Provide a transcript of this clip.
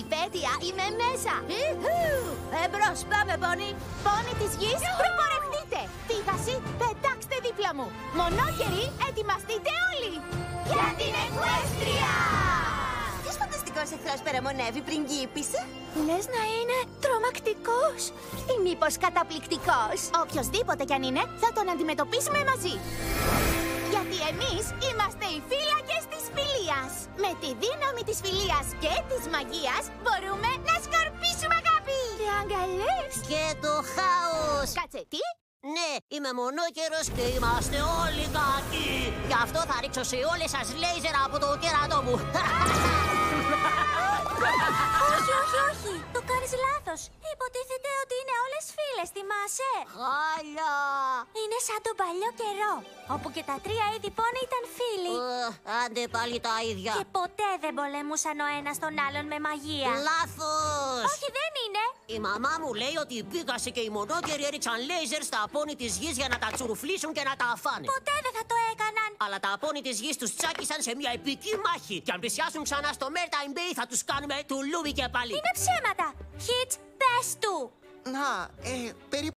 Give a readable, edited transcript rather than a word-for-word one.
περιπέτεια είμαι μέσα. Εμπρός, πάμε, Πόνι. Πόνι της γης, προπορευτείτε. Πίγαση, πετάξτε δίπλα μου. Μονόκεροι, ετοιμαστείτε όλοι. Για την Εκουέστρια! Ποιος φανταστικός εχθρός παραμονεύει, πριγκίπισσα? Λες να είναι τρομακτικός ή μήπως καταπληκτικός? Οποιοςδήποτε κι αν είναι, θα τον αντιμετωπίσουμε μαζί. Γιατί εμείς είμαστε οι φύλακες της φιλίας. Με τη δύναμη της φιλίας και της μαγείας μπορούμε να σκορπίσουμε αγάπη. Και αγκαλιές. Και το χάος. Κάτσε, τι? Ναι, είμαι μονόκερος και είμαστε όλοι κακοί. Γι' αυτό θα ρίξω σε όλες σας λέιζερ από το κέρατό μου. Όχι, όχι, όχι. Το κάνεις λάθος. Υποτίθεται ότι είναι όλες φίλες, θυμάσαι? Χάλια. Είναι σαν τον παλιό καιρό, όπου και τα τρία είδη πόνι ήταν φίλοι. Άντε πάλι τα ίδια. Και ποτέ δεν πολεμούσαν ο ένας τον άλλον με μαγεία. Λάθος. Όχι, δεν είναι. Η μαμά μου λέει ότι η Πίγαση και οι μονόκεροι έριξαν λέιζερ στα πόνι της γης για να τα τσουρουφλήσουν και να τα αφάνε. Ποτέ δεν θα το έκαναν. Αλλά τα πόνι της γης τους τσάκισαν σε μια επική μάχη. Και αν πλησιάσουν ξανά στο Mertime Bay θα τους κάνουμε τουλούμπι και πάλι. Είναι ψέματα. Χιτς, πες του. Να, περί